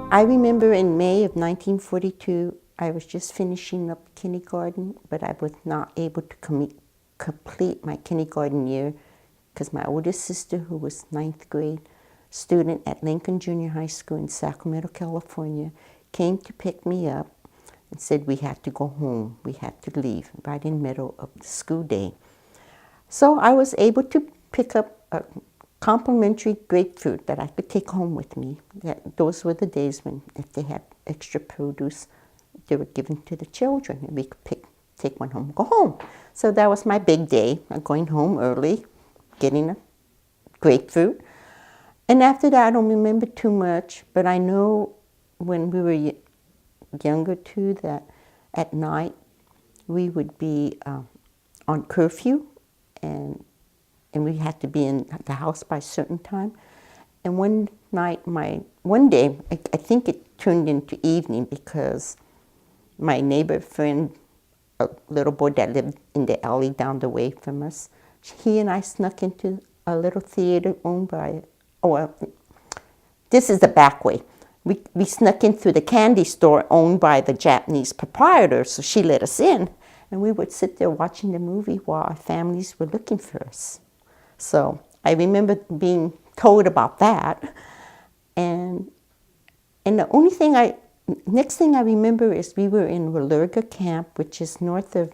I remember in May of 1942, I was just finishing up kindergarten, but I was not able to complete my kindergarten year because my oldest sister, who was ninth grade student at Lincoln Junior High School in Sacramento, California, came to pick me up and said we had to go home. We had to leave right in the middle of the school day. So I was able to pick up a complimentary grapefruit that I could take home with me. Those were the days when, if they had extra produce, they were given to the children, and we could take one home, go home. So that was my big day, going home early, getting a grapefruit. And after that, I don't remember too much, but I know when we were younger too, that at night we would be on curfew, and we had to be in the house by a certain time. And one day, I think it turned into evening because my neighbor friend, a little boy that lived in the alley down the way from us, he and I snuck into a little theater owned by, this is the back way. We snuck in through the candy store owned by the Japanese proprietor, so she let us in. And we would sit there watching the movie while our families were looking for us. So I remember being told about that. And the only thing next thing I remember is we were in Relocation camp, which is north of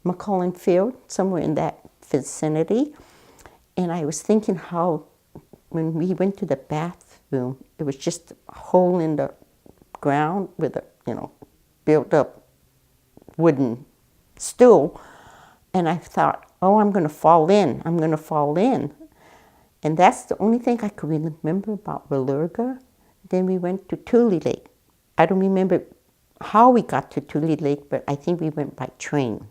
McClellan Field, somewhere in that vicinity. And I was thinking how when we went to the bathroom, it was just a hole in the ground with a, built up wooden stool. And I thought, oh, I'm going to fall in. I'm going to fall in. And that's the only thing I could remember about Relocation. Then we went to Tule Lake. I don't remember how we got to Tule Lake, but I think we went by train.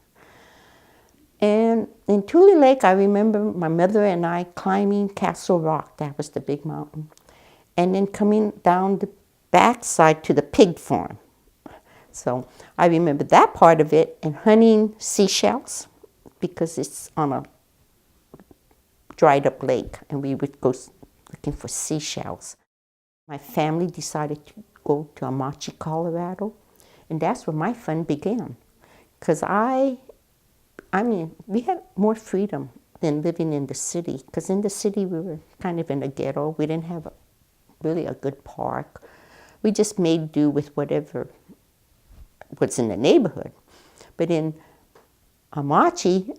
And in Tule Lake, I remember my mother and I climbing Castle Rock. That was the big mountain. And then coming down the backside to the pig farm. So I remember that part of it, and hunting seashells because it's on a dried up lake, and we would go looking for seashells. My family decided to go to Amache, Colorado, and that's where my fun began. Because we had more freedom than living in the city, because in the city we were kind of in a ghetto. We didn't have really a good park. We just made do with whatever was in the neighborhood. But in Amache,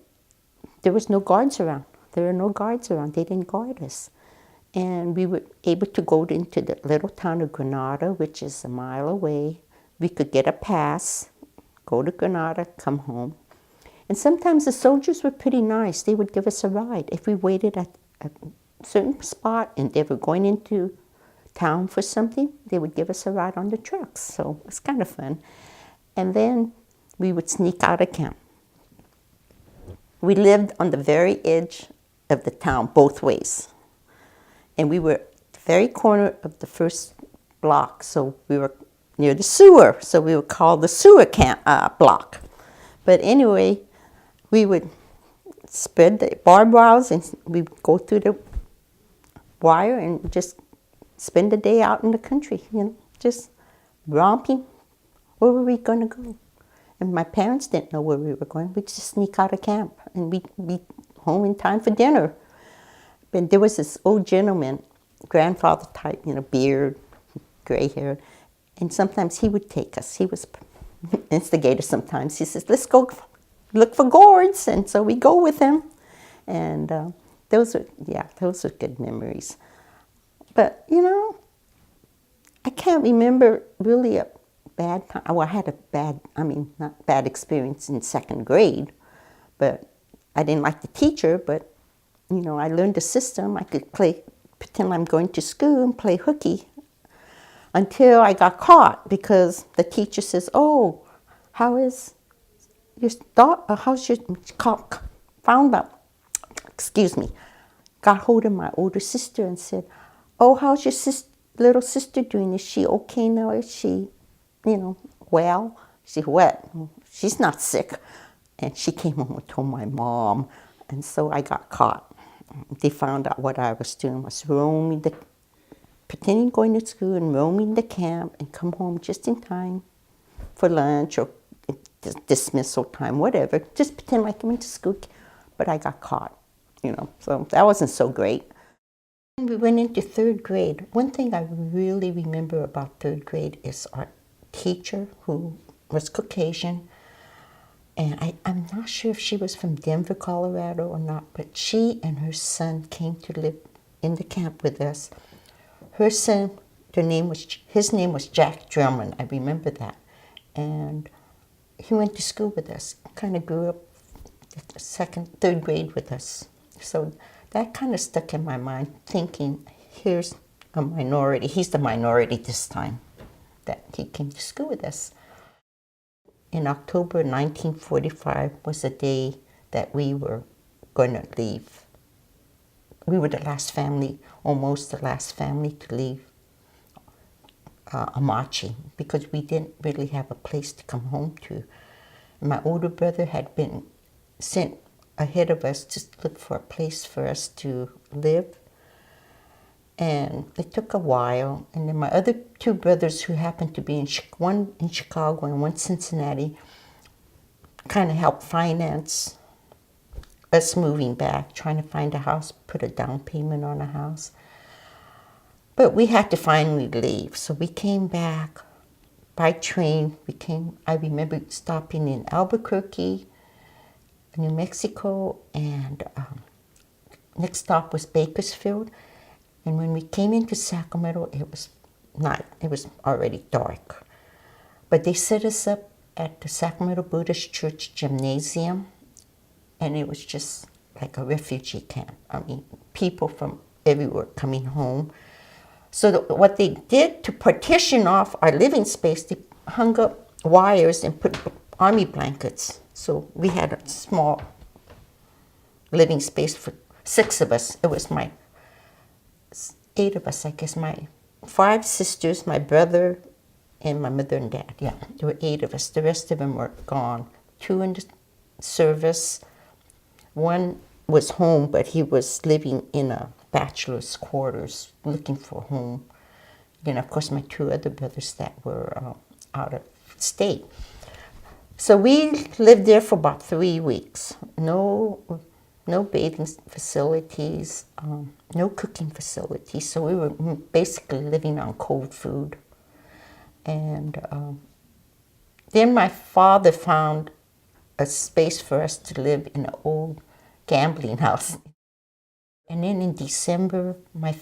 there was no guards around. There were no guards around. They didn't guard us. And we were able to go into the little town of Granada, which is a mile away. We could get a pass, go to Granada, come home. And sometimes the soldiers were pretty nice. They would give us a ride. If we waited at a certain spot and they were going into town for something, they would give us a ride on the trucks. So it was kind of fun. And then we would sneak out of camp. We lived on the very edge of the town, both ways. And we were at the very corner of the first block, so we were near the sewer, so we would call the sewer block. But anyway, we would spread the barbed wires and we would go through the wire and just spend the day out in the country, just romping. Where were we going to go? And my parents didn't know where we were going. We'd just sneak out of camp and we'd be home in time for dinner. But there was this old gentleman, grandfather type, beard, gray hair, and sometimes he would take us. He was instigator sometimes. He says, let's go look for gourds. And so we go with him. And those are good memories. But, I can't remember really a bad time. Well, I had not bad experience in second grade, but I didn't like the teacher, but, I learned the system. I could pretend I'm going to school and play hooky until I got caught because the teacher says, oh, how's your found out, got hold of my older sister and said, oh, how's your little sister doing? Is she okay now? Is she, well? She's wet. She's not sick. And she came home and told my mom. And so I got caught. They found out what I was doing was roaming the pretending going to school and roaming the camp and come home just in time for lunch or dismissal time, whatever. Just pretend like I went to school, but I got caught, so that wasn't so great. We went into third grade. One thing I really remember about third grade is our teacher, who was Caucasian, and I'm not sure if she was from Denver, Colorado or not, but she and her son came to live in the camp with us. Her son, his name was Jack Drummond, I remember that. And he went to school with us, kind of grew up third grade with us. So that kind of stuck in my mind, thinking, here's a minority. He's the minority this time, that he came to school with us. In October 1945 was the day that we were going to leave. We were the last family, almost the last family to leave Amache, because we didn't really have a place to come home to. My older brother had been sent ahead of us to look for a place for us to live. And it took a while. And then my other two brothers, who happened to be one in Chicago and one Cincinnati, kind of helped finance us moving back, trying to find a house, put a down payment on a house. But we had to finally leave. So we came back by train. I remember stopping in Albuquerque, New Mexico, and next stop was Bakersfield. And when we came into Sacramento, it was night. It was already dark. But they set us up at the Sacramento Buddhist Church gymnasium, and it was just like a refugee camp. I mean, people from everywhere coming home. So what they did to partition off our living space, they hung up wires and put army blankets. So we had a small living space for 6 of us. It was 8 of us, I guess. My 5 sisters, my brother, and my mother and dad. Yeah, there were 8 of us. The rest of them were gone. 2 in the service. 1 was home, but he was living in a bachelor's quarters, looking for a home. Then, of course, my 2 other brothers that were out of state. So we lived there for about 3 weeks. No bathing facilities, no cooking facilities. So we were basically living on cold food. And then my father found a space for us to live in an old gambling house. And then in December, my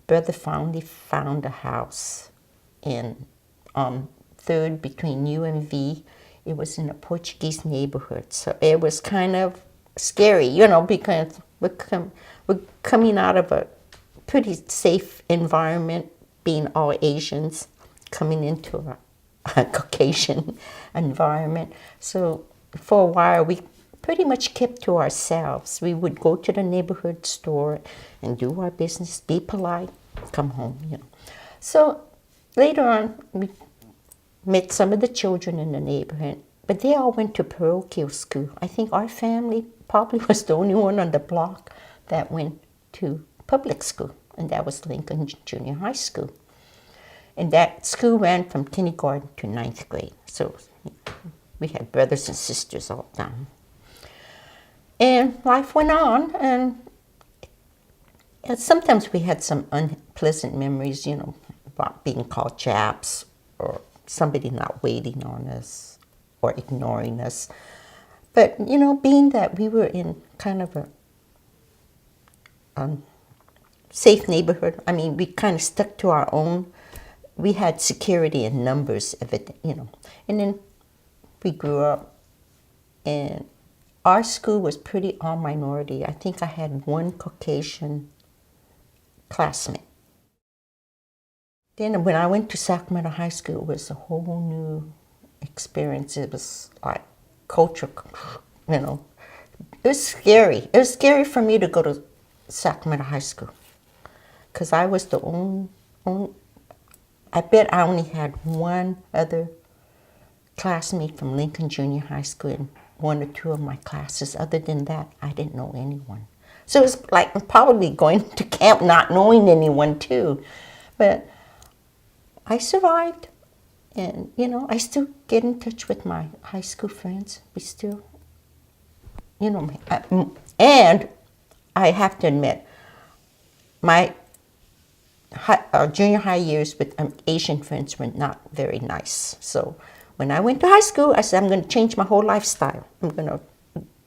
brother finally found a house in 3rd between U and V. It was in a Portuguese neighborhood. So it was kind of scary, because we're coming out of a pretty safe environment, being all Asians, coming into a Caucasian environment. So for a while, we pretty much kept to ourselves. We would go to the neighborhood store and do our business, be polite, come home, So later on, we met some of the children in the neighborhood, but they all went to parochial school. I think our family probably was the only one on the block that went to public school, and that was Lincoln Junior High School. And that school ran from kindergarten to 9th grade. So we had brothers and sisters all down. And life went on, and sometimes we had some unpleasant memories, about being called chaps, or somebody not waiting on us, or ignoring us. But, being that we were in kind of a safe neighborhood, I mean, we kind of stuck to our own. We had security in numbers, And then we grew up, and our school was pretty all minority. I think I had 1 Caucasian classmate. Then when I went to Sacramento High School, it was a whole new experience. It was like culture, It was scary. It was scary for me to go to Sacramento High School, because I was the only, I bet I only had 1 other classmate from Lincoln Junior High School in 1 or 2 of my classes. Other than that, I didn't know anyone. So it was like probably going to camp not knowing anyone too. But I survived. And, you know, I still get in touch with my high school friends. We still, you know, and I have to admit, my junior high years with Asian friends were not very nice. So when I went to high school, I said, I'm going to change my whole lifestyle. I'm going to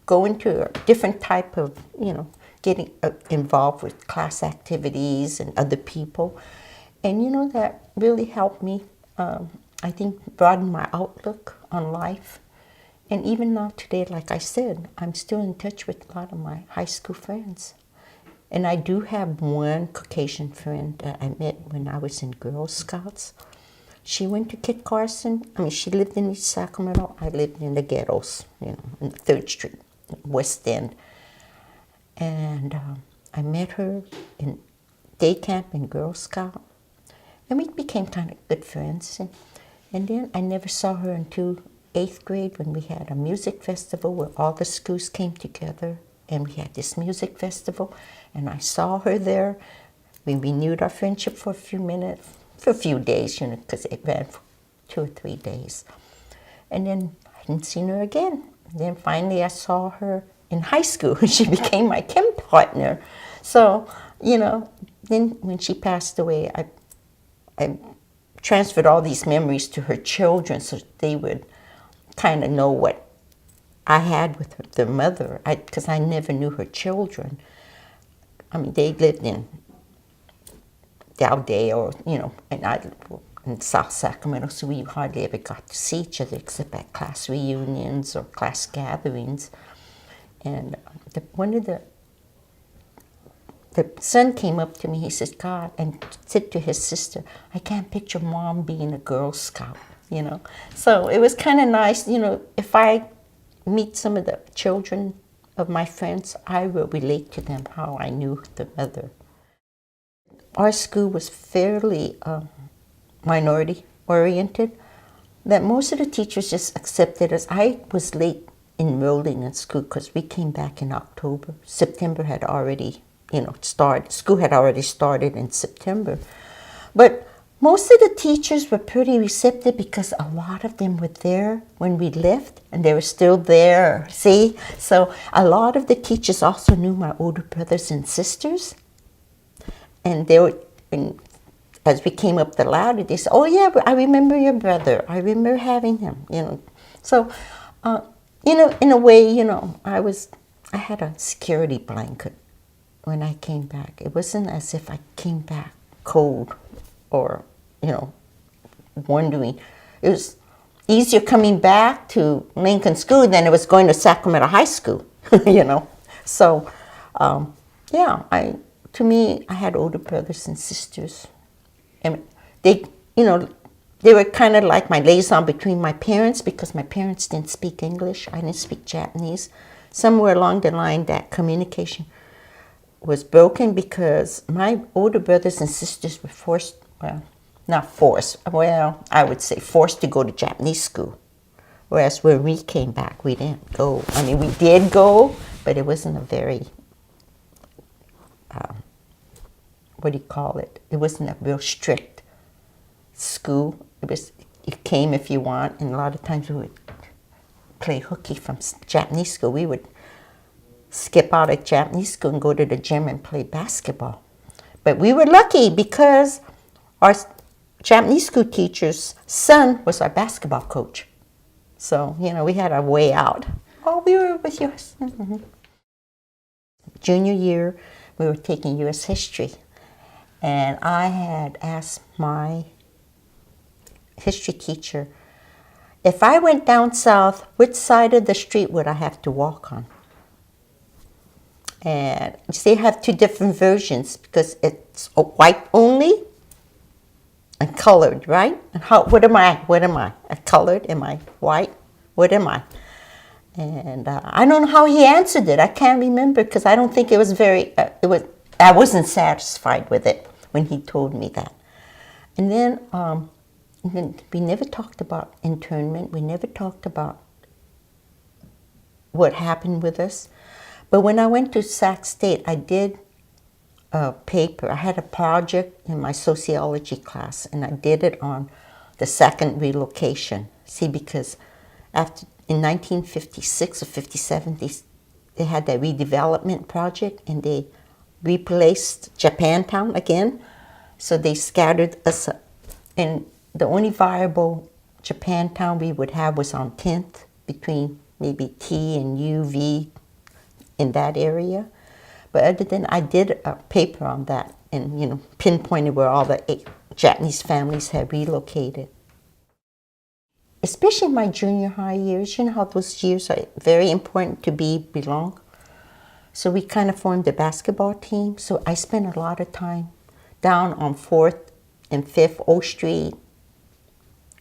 go into a different type of, you know, getting involved with class activities and other people. And, you know, that really helped me, I think, broaden my outlook on life. And even now today, like I said, I'm still in touch with a lot of my high school friends. And I do have one Caucasian friend that I met when I was in Girl Scouts. She went to Kit Carson. I mean, she lived in East Sacramento. I lived in the ghettos, you know, in 3rd Street, West End. And I met her in day camp in Girl Scout. And we became kind of good friends. And then I never saw her until 8th grade when we had a music festival where all the schools came together. And we had this music festival. And I saw her there. We renewed our friendship for a few minutes, for a few days, you know, because it ran for 2 or 3 days. And then I hadn't seen her again. And then finally I saw her in high school. She became my Kim partner. So, you know, then when she passed away, I transferred all these memories to her children so they would kind of know what I had with their mother, because I never knew her children. I mean, they lived in Dowday or, you know, and I in South Sacramento, so we hardly ever got to see each other except at class reunions or class gatherings. And the son came up to me, he says, God, and said to his sister, I can't picture Mom being a Girl Scout, you know. So it was kind of nice, you know, if I meet some of the children of my friends, I will relate to them how I knew the mother. Our school was fairly minority-oriented, that most of the teachers just accepted us. I was late enrolling in school because we came back in October. September had already, you know, started. School had already started in September. But most of the teachers were pretty receptive because a lot of them were there when we left and they were still there, see? So a lot of the teachers also knew my older brothers and sisters. And they would, as we came up the ladder, they said, oh yeah, I remember your brother. I remember having him, you know. So, you know, in a way, you know, I had a security blanket when I came back. It wasn't as if I came back cold or, you know, wondering. It was easier coming back to Lincoln School than it was going to Sacramento High School, you know. So, yeah, to me, I had older brothers and sisters. And they, you know, they were kind of like my liaison between my parents because my parents didn't speak English. I didn't speak Japanese. Somewhere along the line, that communication was broken because my older brothers and sisters were forced, well, not forced, well, I would say forced to go to Japanese school. Whereas when we came back, we didn't go. I mean, we did go, but it wasn't a very, what do you call it? It wasn't a real strict school. It was, you came if you want, and a lot of times we would play hooky from Japanese school. We would skip out of Japanese school and go to the gym and play basketball. But we were lucky because our Japanese school teacher's son was our basketball coach. So, you know, we had our way out. Oh, we were with U.S. Mm-hmm. Junior year, we were taking U.S. history. And I had asked my history teacher, if I went down south, which side of the street would I have to walk on? And they have two different versions because it's white only and colored, right? And what am I? What am I? Colored? Am I white? What am I? And I don't know how he answered it. I can't remember because I don't think it was very. I wasn't satisfied with it when he told me that. And then we never talked about internment. We never talked about what happened with us. But when I went to Sac State, I did a paper. I had a project in my sociology class, and I did it on the second relocation. See, because after in 1956 or 57, they had that redevelopment project, and they replaced Japantown again. So they scattered us, and the only viable Japantown we would have was on 10th, between maybe T and UV in that area. But other than, I did a paper on that and, pinpointed where all the Japanese families had relocated. Especially in my junior high years, you know how those years are very important to belong. So we kind of formed a basketball team. So I spent a lot of time down on 4th and 5th O Street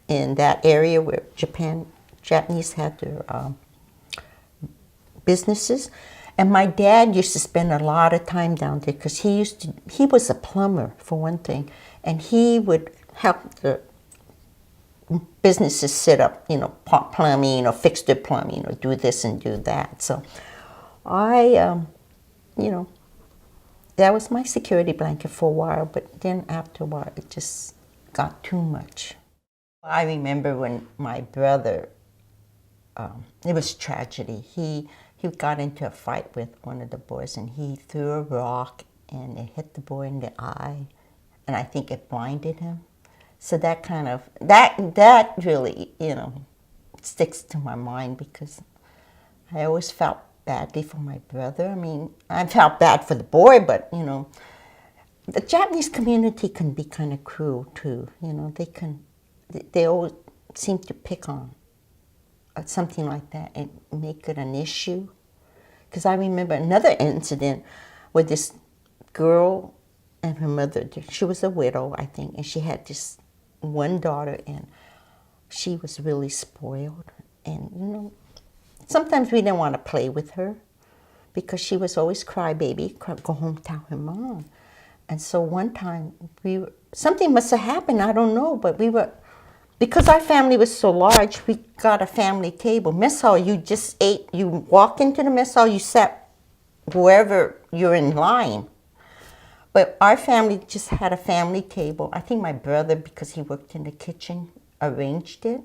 in that area where Japanese had their businesses. And my dad used to spend a lot of time down there because he was a plumber, for one thing, and he would help the businesses set up, plumbing or fix their plumbing or do this and do that. So I, that was my security blanket for a while, but then after a while it just got too much. I remember when my brother, it was tragedy. He got into a fight with one of the boys, and he threw a rock and it hit the boy in the eye, and I think it blinded him. So that kind of, that really, sticks to my mind because I always felt badly for my brother. I mean, I felt bad for the boy, but, the Japanese community can be kind of cruel too. They always seem to pick on something like that and make it an issue. Because I remember another incident with this girl and her mother. She was a widow, I think, and she had this one daughter, and she was really spoiled. And, sometimes we didn't want to play with her because she was always crybaby, go home, tell her mom. And so one time, something must have happened, I don't know, but because our family was so large, we got a family table. Mess hall, you just ate, you walk into the mess hall, you sat wherever you're in line. But our family just had a family table. I think my brother, because he worked in the kitchen, arranged it.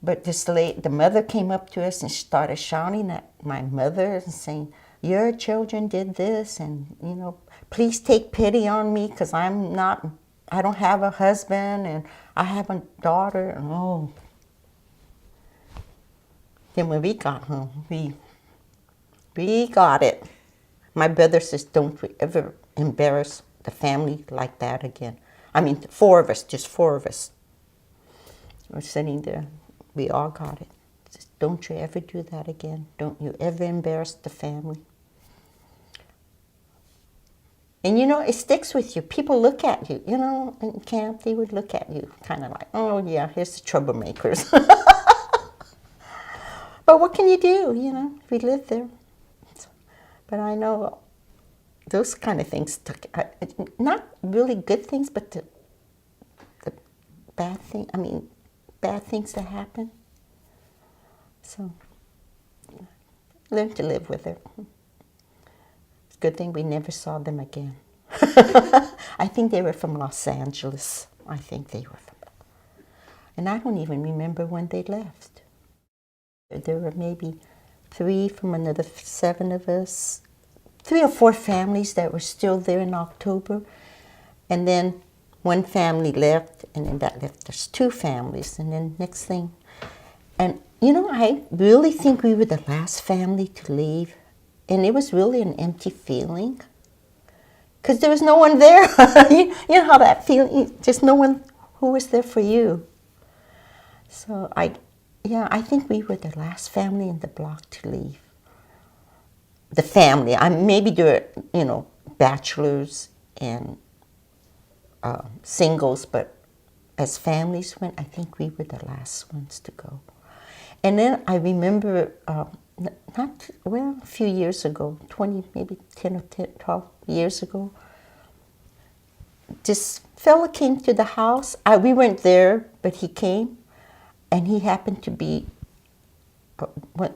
But the mother came up to us and started shouting at my mother and saying, your children did this, and, please take pity on me because I don't have a husband and I have a daughter. And then when we got home, we got it. My brother says, don't we ever embarrass the family like that again. I mean, just four of us. We're sitting there. We all got it. Says, don't you ever do that again. Don't you ever embarrass the family. And it sticks with you. People look at you, in camp, they would look at you kind of like, oh yeah, here's the troublemakers. But what can you do, we live there. But I know those kind of things took, not really good things, but the bad things that happen. So, learn to live with it. It's a good thing we never saw them again. I think they were from Los Angeles. And I don't even remember when they left. There were maybe 3 from another 7 of us, 3 or 4 families that were still there in October. And then one family left, and then that left us 2 families. And then next thing, and I really think we were the last family to leave. And it was really an empty feeling. Because there was no one there. You know how that feeling, just no one who was there for you. So I think we were the last family in the block to leave. The family, maybe there were, bachelors and singles, but as families went, I think we were the last ones to go. And then I remember, a few years ago, 10 or 12 years ago, this fella came to the house. We weren't there, but he came, and he happened to be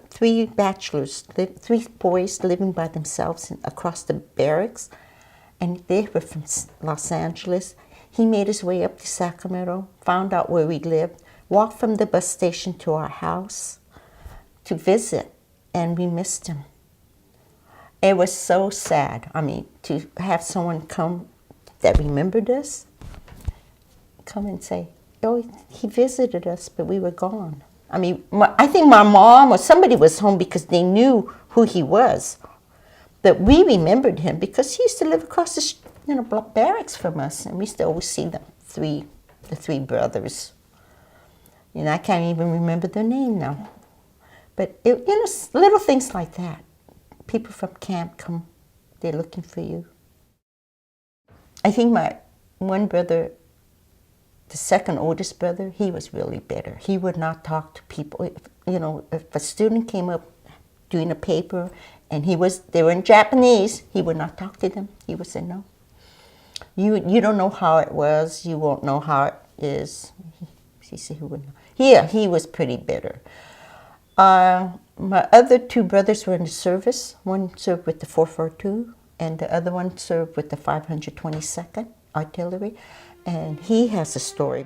3 bachelors, 3 boys living by themselves across the barracks. and they were from Los Angeles. He made his way up to Sacramento, found out where we lived, walked from the bus station to our house to visit, and we missed him. It was so sad. I mean, to have someone come that remembered us, come and say, oh, he visited us, but we were gone. I mean, I think my mom or somebody was home because they knew who he was. But we remembered him because he used to live across the barracks from us, and we used to always see the three brothers. You know, I can't even remember their name now. But little things like that. People from camp come, they're looking for you. I think my one brother, the second oldest brother, he was really bitter. He would not talk to people. You know, if a student came up doing a paper and they were in Japanese, he would not talk to them. He would say, no. You don't know how it was. You won't know how it is. He said, who would know? Yeah, he was pretty bitter. My other two brothers were in the service. One served with the 442, and the other one served with the 522nd Artillery. And he has a story.